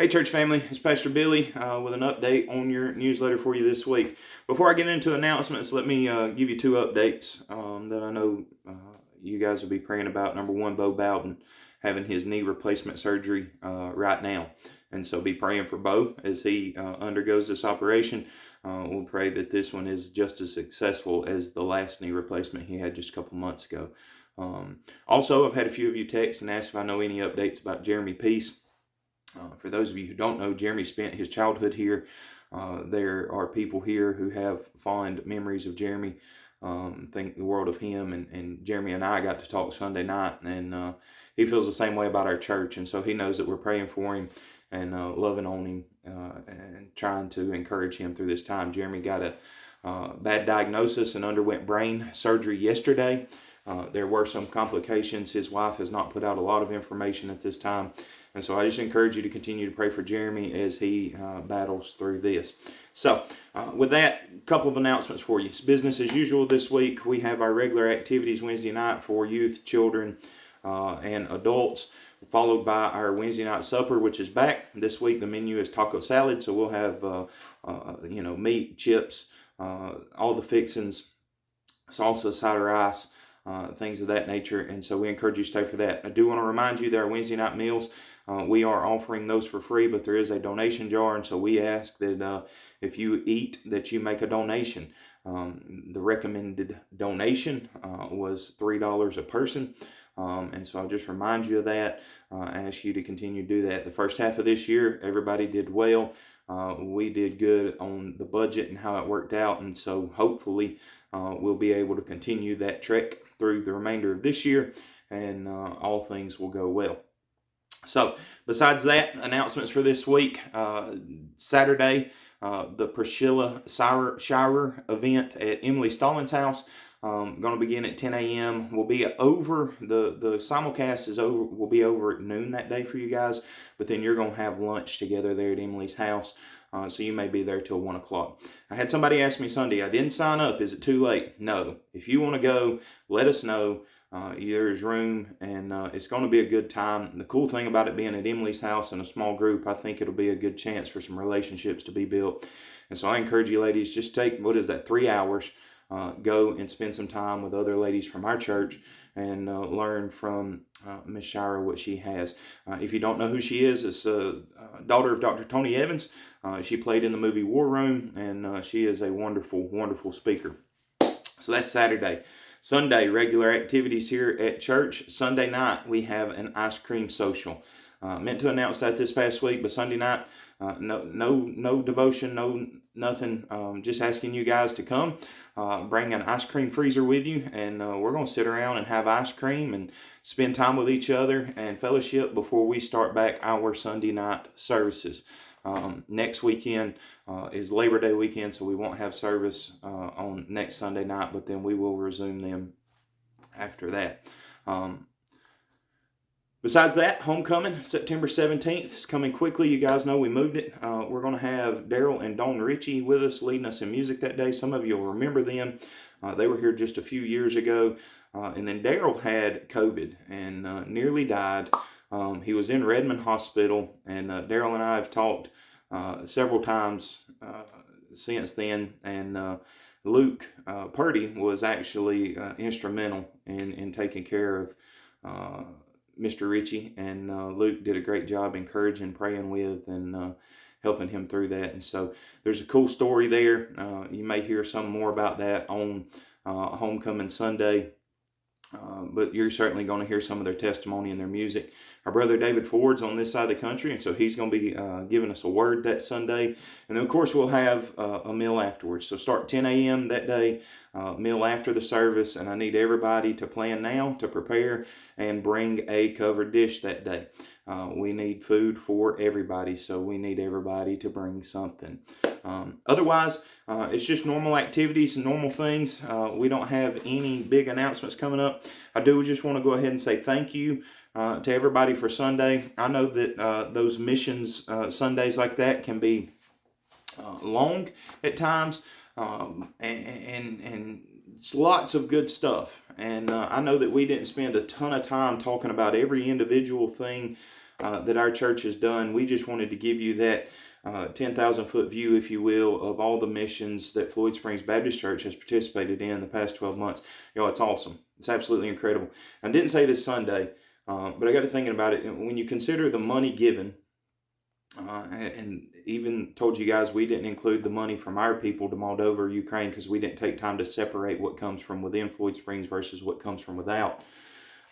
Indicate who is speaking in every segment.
Speaker 1: Hey, church family, it's Pastor Billy with an update on your newsletter for you this week. Before I get into announcements, let me give you two updates that I know you guys will be praying about. Number one, Bo Bowden having his knee replacement surgery right now. And so be praying for Bo as he undergoes this operation. We'll pray that this one is just as successful as the last knee replacement he had just a couple months ago. Also, I've had a few of you text and ask if I know any updates about Jeremy Peace. For those of you who don't know, Jeremy spent his childhood here. There are people here who have fond memories of Jeremy, think the world of him, and Jeremy and I got to talk Sunday night, and he feels the same way about our church, and so he knows that we're praying for him and loving on him and trying to encourage him through this time. Jeremy got a bad diagnosis and underwent brain surgery yesterday. There were some complications. His wife has not put out a lot of information at this time. And so I just encourage you to continue to pray for Jeremy as he battles through this. So with that, a couple of announcements for you. It's business as usual this week. We have our regular activities Wednesday night for youth, children, and adults, followed by our Wednesday night supper, which is back. This week the menu is taco salad. So we'll have meat, chips, all the fixings, salsa, side of rice, things of that nature. And so we encourage you to stay for that. I do want to remind you that our Wednesday night meals, we are offering those for free, but there is a donation jar. And so we ask that if you eat, that you make a donation. The recommended donation was $3 a person. And so I'll just remind you of that. I ask you to continue to do that. The first half of this year, everybody did well. We did good on the budget and how it worked out. And so hopefully we'll be able to continue that trek through the remainder of this year, and all things will go well. So besides that, announcements for this week. Saturday, the Priscilla Shirer event at Emily Stallings' house. Going to begin at 10 a.m. We'll be over, the simulcast is over, will be over at noon that day for you guys, but then you're going to have lunch together there at Emily's house. So you may be there till 1 o'clock. I had somebody ask me Sunday, I didn't sign up. Is it too late? No. If you want to go, let us know. There is room, and it's going to be a good time. The cool thing about it being at Emily's house in a small group, I think it'll be a good chance for some relationships to be built. And so I encourage you ladies, just take, 3 hours, go and spend some time with other ladies from our church and learn from Miss Shira what she has. If you don't know who she is, it's a daughter of Dr. Tony Evans. She played in the movie War Room, and she is a wonderful, wonderful speaker. So that's Saturday. Sunday, regular activities here at church. Sunday night, we have an ice cream social. Meant to announce that this past week, but Sunday night, no devotion, no nothing. Just asking you guys to come. Bring an ice cream freezer with you, and we're going to sit around and have ice cream and spend time with each other and fellowship before we start back our Sunday night services. Next weekend is Labor Day weekend, so we won't have service on next Sunday night, but then we will resume them after that. Besides that, homecoming, September 17th, is coming quickly. You guys know we moved it. We're going to have Daryl and Dawn Ritchie with us, leading us in music that day. Some of you will remember them. They were here just a few years ago. And then Daryl had COVID and nearly died. He was in Redmond Hospital, and Daryl and I have talked several times since then. And Luke Purdy was actually instrumental in taking care of Mr. Ritchie, and Luke did a great job encouraging, praying with, and helping him through that. And so there's a cool story there. You may hear some more about that on Homecoming Sunday. But you're certainly going to hear some of their testimony and their music. Our brother David Ford's on this side of the country, and so he's going to be giving us a word that Sunday. And then, of course, we'll have a meal afterwards. So start 10 a.m. that day, meal after the service, and I need everybody to plan now, to prepare, and bring a covered dish that day. We need food for everybody, so we need everybody to bring something. Otherwise, it's just normal activities and normal things. We don't have any big announcements coming up. I do just want to go ahead and say thank you to everybody for Sunday. I know that those missions Sundays like that can be long at times, and it's lots of good stuff. And I know that we didn't spend a ton of time talking about every individual thing that our church has done. We just wanted to give you that 10,000 foot view, if you will, of all the missions that Floyd Springs Baptist Church has participated in the past 12 months. It's awesome. It's absolutely incredible. I didn't say this Sunday, but I got to thinking about it. When you consider the money given, and even told you guys we didn't include the money from our people to Moldova, Ukraine, because we didn't take time to separate what comes from within Floyd Springs versus what comes from without.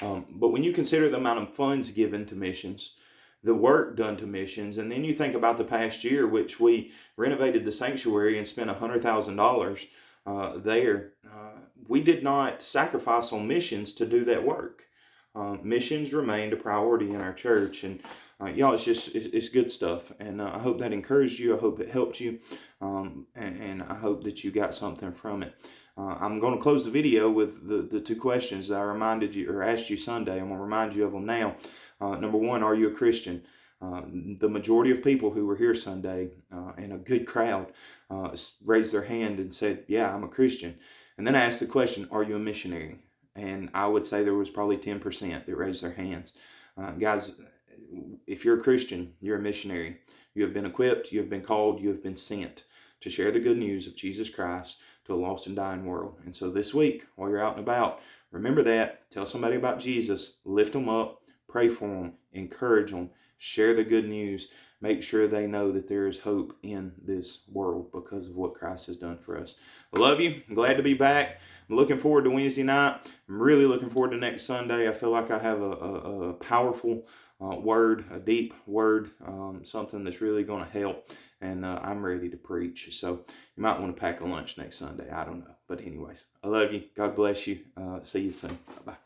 Speaker 1: But when you consider the amount of funds given to missions, the work done to missions, and then you think about the past year, which we renovated the sanctuary and spent $100,000 there, we did not sacrifice on missions to do that work. Missions remained a priority in our church, and y'all, it's good stuff, and I hope that encouraged you. I hope it helped you, and I hope that you got something from it. I'm going to close the video with the two questions that I reminded you or asked you Sunday. I'm going to remind you of them now. Number one, are you a Christian? The majority of people who were here Sunday, in a good crowd, raised their hand and said, yeah, I'm a Christian. And then I asked the question, are you a missionary? And I would say there was probably 10% that raised their hands. Guys, if you're a Christian, you're a missionary. You have been equipped, you have been called, you have been sent to share the good news of Jesus Christ to a lost and dying world. And so this week, while you're out and about, remember that. Tell somebody about Jesus. Lift them up. Pray for them. Encourage them. Share the good news. Make sure they know that there is hope in this world because of what Christ has done for us. I love you. I'm glad to be back. I'm looking forward to Wednesday night. I'm really looking forward to next Sunday. I feel like I have a powerful word, a deep word, something that's really going to help. And I'm ready to preach. So you might want to pack a lunch next Sunday. I don't know. But anyways, I love you. God bless you. See you soon. Bye-bye.